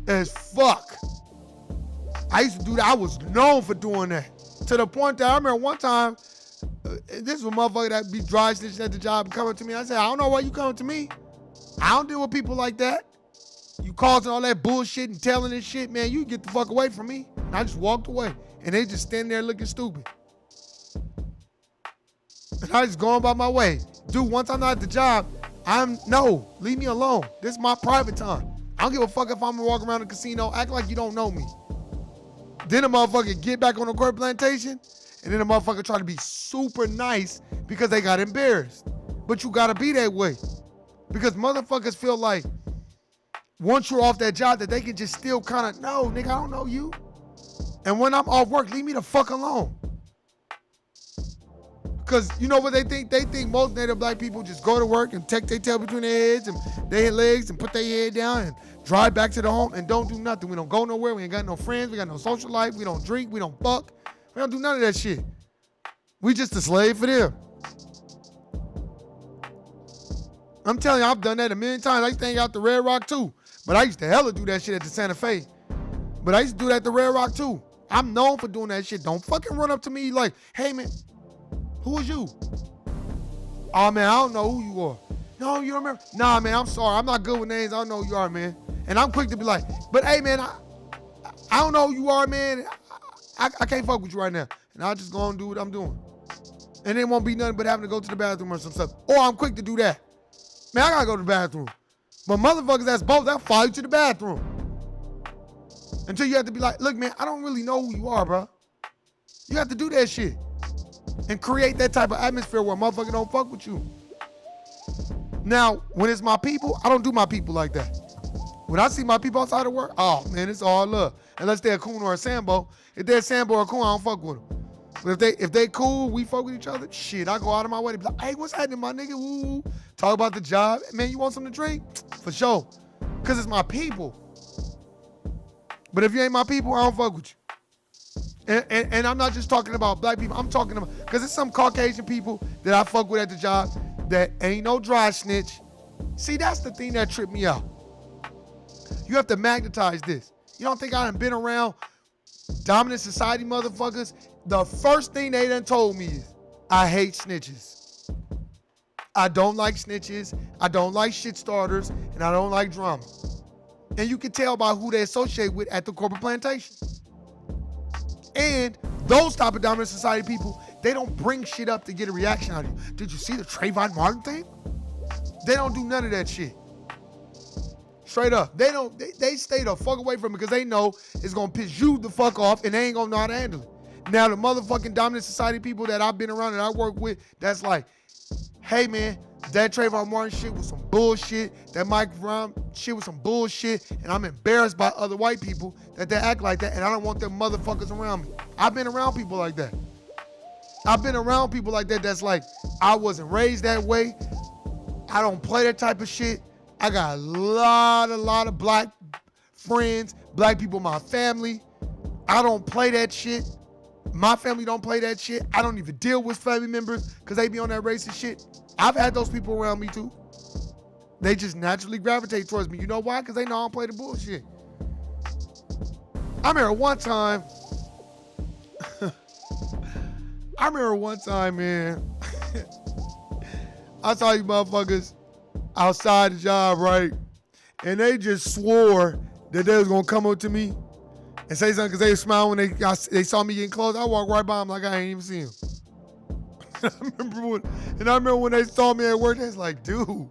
as fuck. I used to do that. I was known for doing that. To the point that I remember one time, this was a motherfucker that be dry snitching at the job and coming to me. I said, I don't know why you coming to me. I don't deal with people like that. You causing all that bullshit and telling this shit, man, you get the fuck away from me. And I just walked away. And they just standing there looking stupid. And I just going about my way. Dude, once I'm not at the job, no, leave me alone. This is my private time. I don't give a fuck if I'm gonna walk around the casino, act like you don't know me. Then a motherfucker get back on the Core Plantation, and then a motherfucker try to be super nice because they got embarrassed. But you gotta be that way. Because motherfuckers feel like once you're off that job that they can just still kind of, no, nigga, I don't know you. And when I'm off work, leave me the fuck alone. Because you know what they think? They think most Native black people just go to work and tuck their tail between their heads and their legs and put their head down and drive back to the home and don't do nothing. We don't go nowhere. We ain't got no friends. We got no social life. We don't drink. We don't fuck. We don't do none of that shit. We just a slave for them. I'm telling you, I've done that a million times. I used to hang out the Red Rock too. But I used to hella do that shit at the Santa Fe. But I used to do that at the Red Rock too. I'm known for doing that shit. Don't fucking run up to me like, hey man, who is you? Oh man, I don't know who you are. No, you don't remember? Nah, man, I'm sorry. I'm not good with names. I don't know who you are, man. And I'm quick to be like, but hey man, I don't know who you are, man. I can't fuck with you right now. And I'll just go and do what I'm doing. And it won't be nothing but having to go to the bathroom or some stuff. Or I'm quick to do that. Man, I gotta go to the bathroom. But motherfuckers that's both, they'll follow you to the bathroom. Until you have to be like, look, man, I don't really know who you are, bro. You have to do that shit. And create that type of atmosphere where motherfuckers don't fuck with you. Now, when it's my people, I don't do my people like that. When I see my people outside of work, oh man, it's all love. Unless they're a coon or a Sambo. If they're a Sambo or a coon, I don't fuck with them. But if they cool, we fuck with each other, shit, I go out of my way to be like, hey, what's happening, my nigga? Woo. Talk about the job. Man, you want something to drink? For sure. Because it's my people. But if you ain't my people, I don't fuck with you. And I'm not just talking about black people. I'm talking about, because there's some Caucasian people that I fuck with at the job that ain't no dry snitch. See, that's the thing that tripped me out. You have to magnetize this. You don't think I done been around dominant society motherfuckers? The first thing they done told me is, I hate snitches. I don't like snitches. I don't like shit starters. And I don't like drama. And you can tell by who they associate with at the corporate plantation. And those type of dominant society people, they don't bring shit up to get a reaction out of you. Did you see the Trayvon Martin thing? They don't do none of that shit. Straight up. They stay the fuck away from it because they know it's going to piss you the fuck off and they ain't going to know how to handle it. Now, the motherfucking dominant society people that I've been around and I work with, that's like, hey man, that Trayvon Martin shit was some bullshit. That Mike Brown shit was some bullshit. And I'm embarrassed by other white people that they act like that. And I don't want them motherfuckers around me. I've been around people like that. I've been around people like that that's like, I wasn't raised that way. I don't play that type of shit. I got a lot of black friends, black people in my family. I don't play that shit. My family don't play that shit. I don't even deal with family members because they be on that racist shit. I've had those people around me too. They just naturally gravitate towards me. You know why? Because they know I don't play the bullshit. I remember one time, man. I saw you motherfuckers outside the job, right? And they just swore that they was going to come up to me and say something because they smiled when they saw me getting close. I walked right by them like I ain't even see them. I remember when they saw me at work, they was like, dude,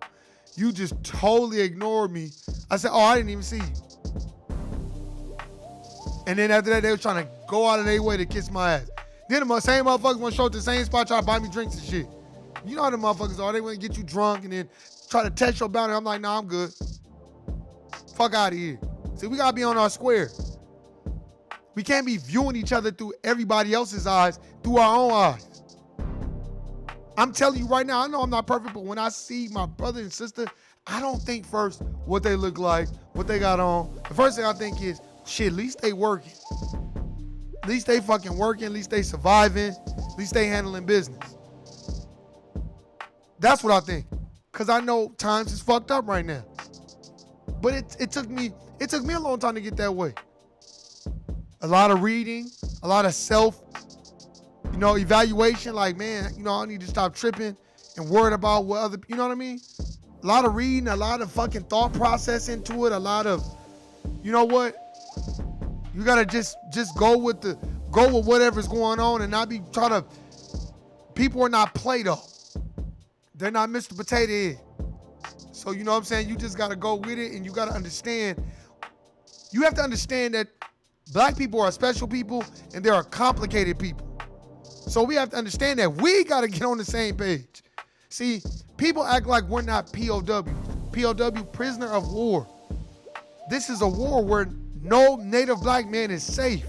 you just totally ignored me. I said, oh, I didn't even see you. And then after that, they was trying to go out of their way to kiss my ass. Then the same motherfuckers want to show up to the same spot, try to buy me drinks and shit. You know how the motherfuckers are. They want to get you drunk and then try to test your boundary. I'm like, nah, I'm good. Fuck out of here. See, we got to be on our square. We can't be viewing each other through everybody else's eyes, through our own eyes. I'm telling you right now, I know I'm not perfect, but when I see my brother and sister, I don't think first what they look like, what they got on. The first thing I think is, shit, at least they working. At least they fucking working, at least they surviving, at least they handling business. That's what I think. Cause I know times is fucked up right now. But it took me a long time to get that way. A lot of reading, a lot of self, evaluation, like, man, I need to stop tripping and worrying about what other, you know what I mean? A lot of reading, a lot of fucking thought process into it, a lot of, you know what? You gotta just go with whatever's going on and not be trying to, people are not Play-Doh. They're not Mr. Potato Head. So, you know what I'm saying? You just gotta go with it and you gotta understand, you have to understand that black people are special people and they are complicated people. So we have to understand that we got to get on the same page. See, people act like we're not POW. POW, prisoner of war. This is a war where no native black man is safe.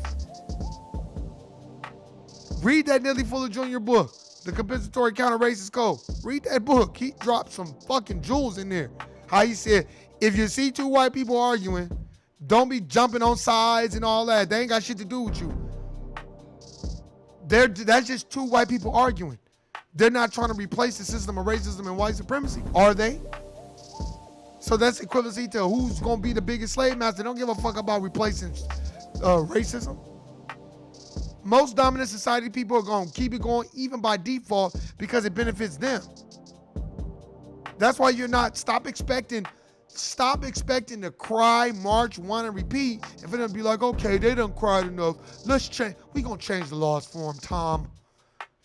Read that Nelly Fuller Jr. book, The Compensatory Counter-Racist Code. Read that book. He dropped some fucking jewels in there. How he said, if you see two white people arguing, don't be jumping on sides and all that. They ain't got shit to do with you. That's just two white people arguing. They're not trying to replace the system of racism and white supremacy, are they? So that's equivalency to who's going to be the biggest slave master. They don't give a fuck about replacing racism. Most dominant society people are going to keep it going even by default because it benefits them. That's why you're not, stop expecting to cry, march, want, and repeat, and for them to be like, okay, they done cried enough. Let's change. We gonna change the laws for them, Tom.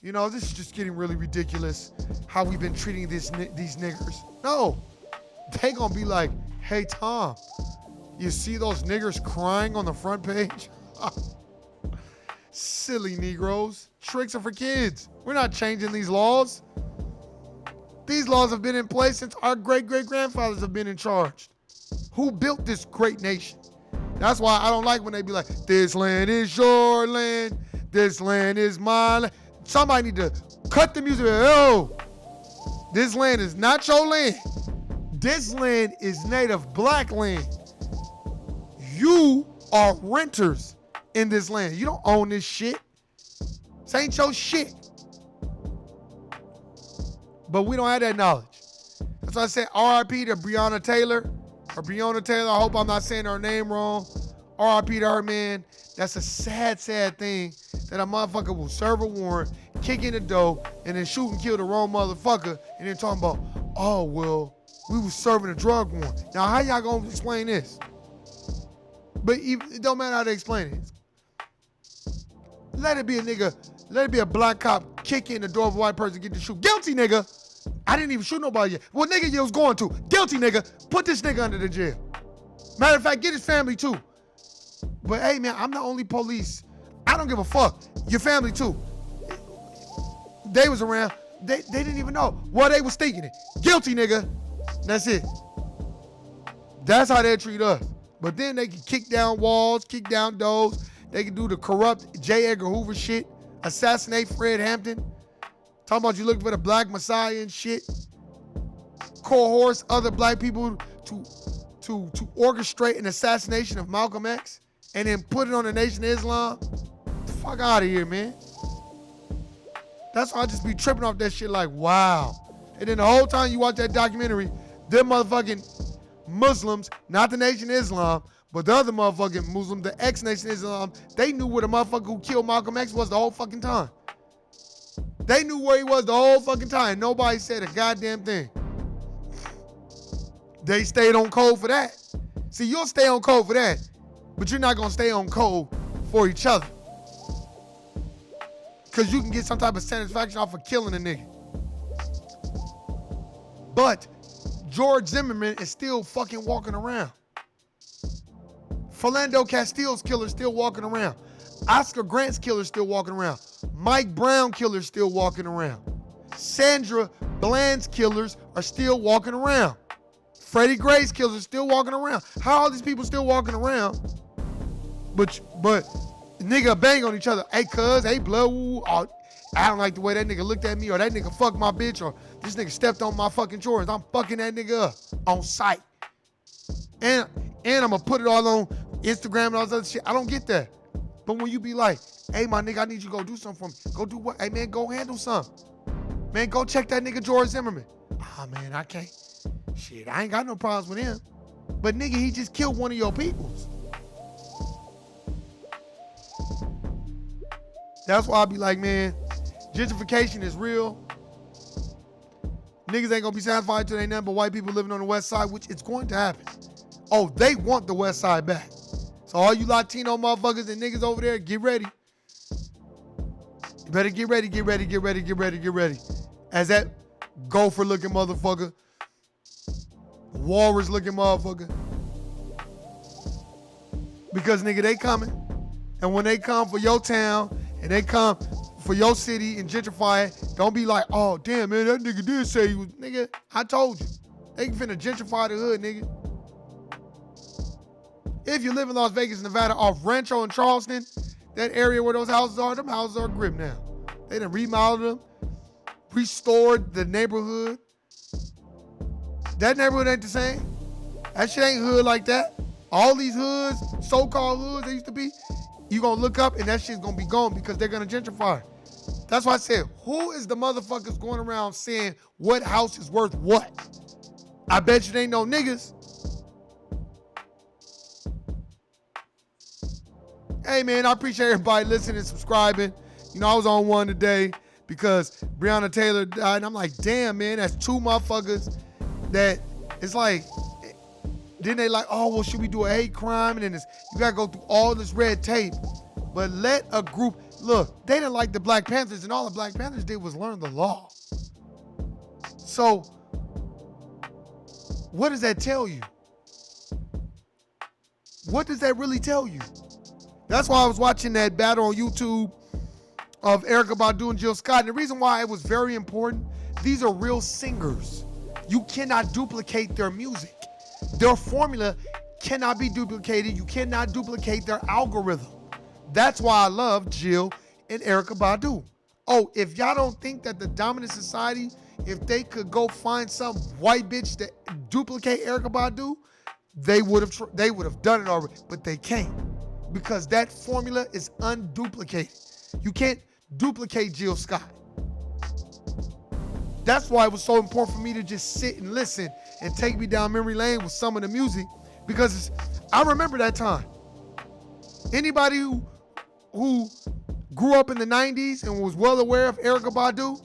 This is just getting really ridiculous how we've been treating these niggers. No, they gonna be like, hey, Tom, you see those niggers crying on the front page? Silly Negroes. Tricks are for kids. We're not changing these laws. These laws have been in place since our great-great-grandfathers have been in charge. Who built this great nation? That's why I don't like when they be like, this land is your land, this land is my land. Somebody need to cut the music. Oh, this land is not your land. This land is native black land. You are renters in this land. You don't own this shit. This ain't your shit. But we don't have that knowledge. That's why I said RIP to Breonna Taylor. I hope I'm not saying her name wrong. RIP to her, man. That's a sad, sad thing that a motherfucker will serve a warrant, kick in the door, and then shoot and kill the wrong motherfucker, and then talking about, oh, well, we was serving a drug warrant. Now, how y'all gonna explain this? But it don't matter how they explain it. Let it be a nigga, let it be a black cop kick in the door of a white person, get to shoot. Guilty, nigga. I didn't even shoot nobody yet. Well, nigga, you was going to. Guilty, nigga. Put this nigga under the jail. Matter of fact, get his family too. But hey, man, I'm the only police. I don't give a fuck. Your family too. They was around. They didn't even know. Well, they was thinking it. Guilty, nigga. That's it. That's how they treat us. But then they can kick down walls, kick down doors. They can do the corrupt J. Edgar Hoover shit. Assassinate Fred Hampton. Talking about you looking for the black messiah and shit. Coerce other black people to orchestrate an assassination of Malcolm X and then put it on the Nation of Islam. Get the fuck out of here, man. That's why I just be tripping off that shit like, wow. And then the whole time you watch that documentary, them motherfucking Muslims, not the Nation of Islam, but the other motherfucking Muslim, the ex-Nation of Islam, they knew where the motherfucker who killed Malcolm X was the whole fucking time. They knew where he was the whole fucking time. Nobody said a goddamn thing. They stayed on code for that. See, you'll stay on code for that, but you're not gonna stay on code for each other. Cause you can get some type of satisfaction off of killing a nigga. But George Zimmerman is still fucking walking around. Philando Castile's killer still walking around. Oscar Grant's killer still walking around. Mike Brown killers still walking around. Sandra Bland's killers are still walking around. Freddie Gray's killers are still walking around. How are all these people still walking around? But nigga bang on each other. Hey cuz, hey blood, ooh, oh, I don't like the way that nigga looked at me, or that nigga fucked my bitch, or this nigga stepped on my fucking chores. I'm fucking that nigga up on sight. And I'm gonna put it all on Instagram and all this other shit. I don't get that. But when you be like, hey my nigga, I need you to go do something for me. Go do what? Hey man, go handle something. Man, go check that nigga George Zimmerman. Ah man, I can't. Shit, I ain't got no problems with him. But nigga, he just killed one of your peoples. That's why I be like, man, gentrification is real. Niggas ain't gonna be satisfied till they nothing but white people living on the west side, which it's going to happen. Oh, they want the west side back. So all you Latino motherfuckers and niggas over there, get ready. You better get ready, get ready, get ready, get ready, get ready. As that gopher looking motherfucker, walrus looking motherfucker. Because nigga, they coming. And when they come for your town and they come for your city and gentrify it, don't be like, oh damn man, that nigga did say he was, nigga, I told you. They finna gentrify the hood, nigga. If you live in Las Vegas, Nevada, off Rancho and Charleston, that area where those houses are, them houses are grim now. They done remodeled them, restored the neighborhood. That neighborhood ain't the same. That shit ain't hood like that. All these hoods, so-called hoods they used to be, you gonna look up and that shit's gonna be gone because they're gonna gentrify. That's why I said, who is the motherfuckers going around saying what house is worth what? I bet you they ain't no niggas. Hey man, I appreciate everybody listening and subscribing. You know, I was on one today because Breonna Taylor died, and I'm like, damn man, that's two motherfuckers that it's like, then they like, oh, well, should we do a hate crime? And then you gotta go through all this red tape. But let a group, look, they didn't like the Black Panthers, and all the Black Panthers did was learn the law. So, what does that tell you? What does that really tell you? That's why I was watching that battle on YouTube of Erykah Badu and Jill Scott. And the reason why it was very important, these are real singers. You cannot duplicate their music. Their formula cannot be duplicated. You cannot duplicate their algorithm. That's why I love Jill and Erykah Badu. Oh, if y'all don't think that the dominant society, if they could go find some white bitch to duplicate Erykah Badu, they would have done it already, but they can't. Because that formula is unduplicated. You can't duplicate Jill Scott. That's why it was so important for me to just sit and listen and take me down memory lane with some of the music, because I remember that time. Anybody who grew up in the 90s and was well aware of Erykah Badu,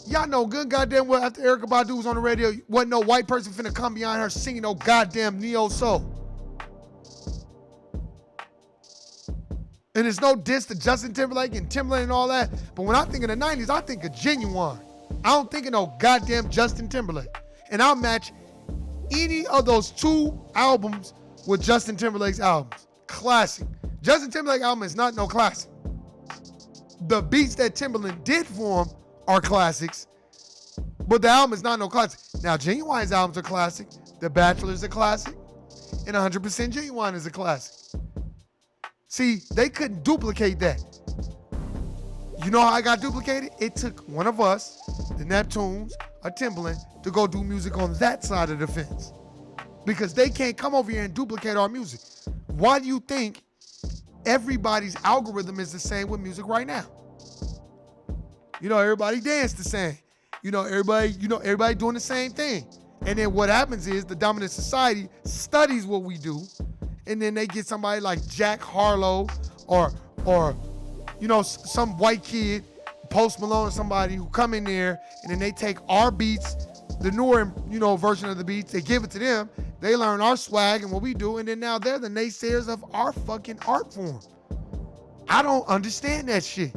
y'all know good goddamn well after Erykah Badu was on the radio, wasn't no white person finna come behind her singing no goddamn neo soul. And it's no diss to Justin Timberlake and Timbaland and all that. But when I think of the 90s, I think of Genuine. I don't think of no goddamn Justin Timberlake. And I'll match any of those two albums with Justin Timberlake's albums. Classic. Justin Timberlake album is not no classic. The beats that Timbaland did for him are classics, but the album is not no classic. Now, Genuine's albums are classic. The Bachelor is a classic. And 100% Genuine is a classic. See, they couldn't duplicate that. You know how I got duplicated? It took one of us, the Neptunes, or Timbaland, to go do music on that side of the fence. Because they can't come over here and duplicate our music. Why do you think everybody's algorithm is the same with music right now? You know, everybody dance the same. Everybody doing the same thing. And then what happens is the dominant society studies what we do, and then they get somebody like Jack Harlow or some white kid, Post Malone or somebody who come in there, and then they take our beats, the newer, version of the beats, they give it to them, they learn our swag and what we do, and then now they're the naysayers of our fucking art form. I don't understand that shit.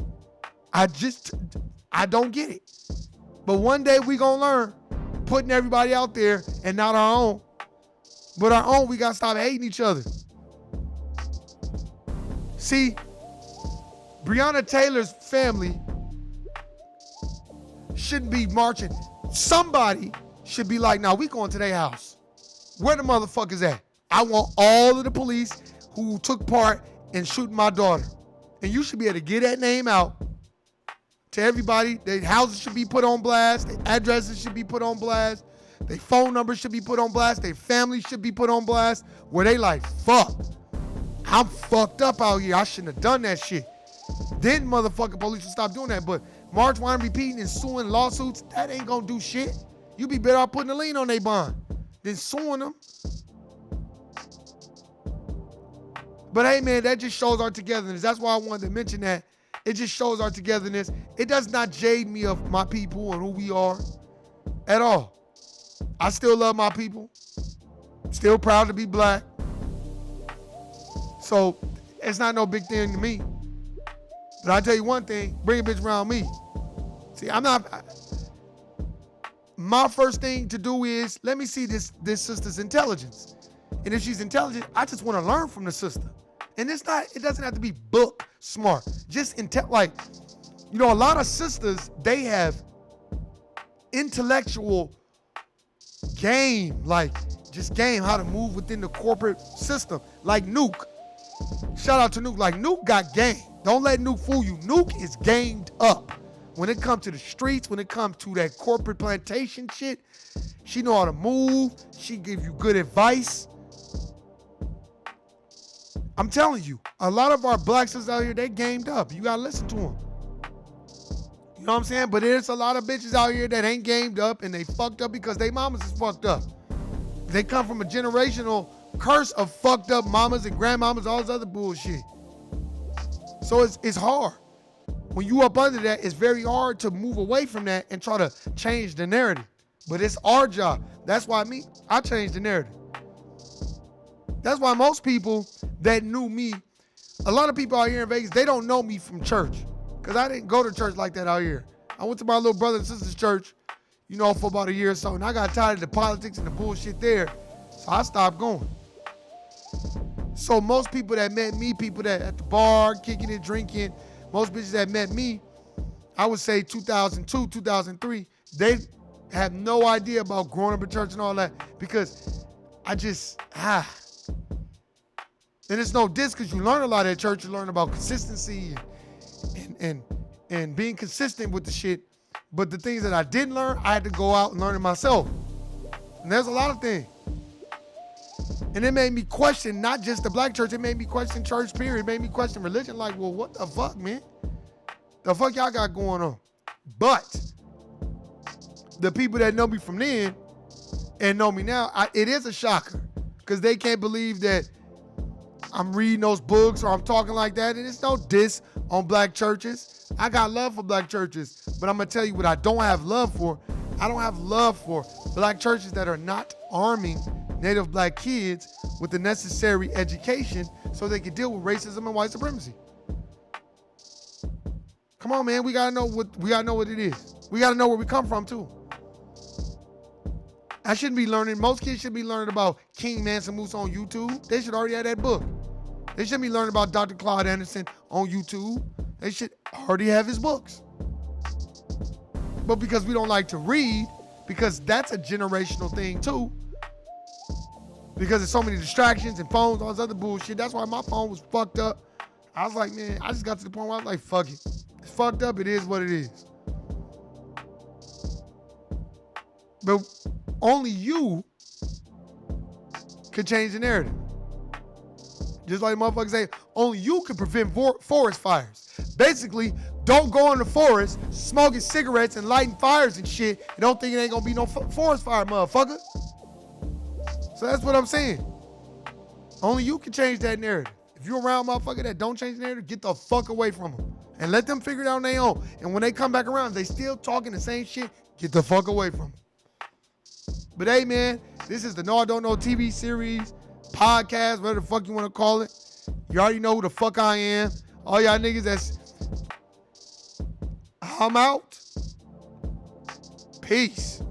I don't get it. But one day we gonna learn, putting everybody out there and not our own. But our own, we gotta stop hating each other. See, Breonna Taylor's family shouldn't be marching. Somebody should be like, nah, we going to their house. Where the motherfuckers at? I want all of the police who took part in shooting my daughter. And you should be able to get that name out to everybody. Their houses should be put on blast. Their addresses should be put on blast. Their phone numbers should be put on blast. Their family should be put on blast. Where they like, fuck, I'm fucked up out here. I shouldn't have done that shit. Then motherfucking police will stop doing that. But march, whine, repeating, and suing lawsuits, that ain't gonna do shit. You be better off putting a lien on their bond than suing them. But hey, man, that just shows our togetherness. That's why I wanted to mention that. It just shows our togetherness. It does not jade me of my people and who we are at all. I still love my people. Still proud to be black. So it's not no big thing to me. But I tell you one thing, bring a bitch around me. See, my first thing to do is, let me see this sister's intelligence. And if she's intelligent, I just want to learn from the sister. And it doesn't have to be book smart. Just a lot of sisters, they have intellectual game, how to move within the corporate system. Like Nuke. Shout out to Nuke. Like Nuke got game. Don't let Nuke fool you. Nuke is gamed up. When it comes to the streets, when it comes to that corporate plantation shit, she know how to move. She give you good advice. I'm telling you, a lot of our black sisters out here, they gamed up. You gotta listen to them. You know what I'm saying? But there's a lot of bitches out here that ain't gamed up and they fucked up because they mamas is fucked up. They come from a generational curse of fucked up mamas and grandmamas, all this other bullshit. So it's hard. When you up under that, it's very hard to move away from that and try to change the narrative. But it's our job. That's why I changed the narrative. That's why most people that knew me, a lot of people out here in Vegas, they don't know me from church. Because I didn't go to church like that out here. I went to my little brother and sister's church, for about a year or so. And I got tired of the politics and the bullshit there. So I stopped going. So most people that met me, people that at the bar, kicking it, drinking, most bitches that met me, I would say 2002, 2003, they have no idea about growing up in church and all that because I just, And it's no diss because you learn a lot at church. You learn about consistency and being consistent with the shit. But the things that I didn't learn, I had to go out and learn it myself. And there's a lot of things. And it made me question not just the black church, it made me question church, period. It made me question religion. Like, well, what the fuck, man? The fuck y'all got going on? But the people that know me from then and know me now, it is a shocker because they can't believe that I'm reading those books or I'm talking like that. And it's no diss on black churches. I got love for black churches, but I'm going to tell you what I don't have love for. I don't have love for black churches that are not arming Native black kids with the necessary education so they can deal with racism and white supremacy. Come on, man. We gotta know what it is. We gotta know where we come from too. I shouldn't be learning. Most kids should be learning about King Mansa Musa on YouTube. They should already have that book. They shouldn't be learning about Dr. Claude Anderson on YouTube. They should already have his books. but because we don't like to read, because that's a generational thing too. Because there's so many distractions and phones, all this other bullshit. That's why my phone was fucked up. I was like, man, I just got to the point where I was like, fuck it. It's fucked up, it is what it is. But only you can change the narrative. Just like motherfuckers say, only you can prevent forest fires. Basically, don't go in the forest smoking cigarettes and lighting fires and shit and don't think it ain't gonna be no forest fire, motherfucker. So that's what I'm saying. Only you can change that narrative. If you're around motherfucker that don't change the narrative, get the fuck away from them. And let them figure it out on their own. And when they come back around, they still talking the same shit, get the fuck away from them. But hey, man, this is the No I Don't Know TV series, podcast, whatever the fuck you want to call it. You already know who the fuck I am. All y'all niggas I'm out. Peace.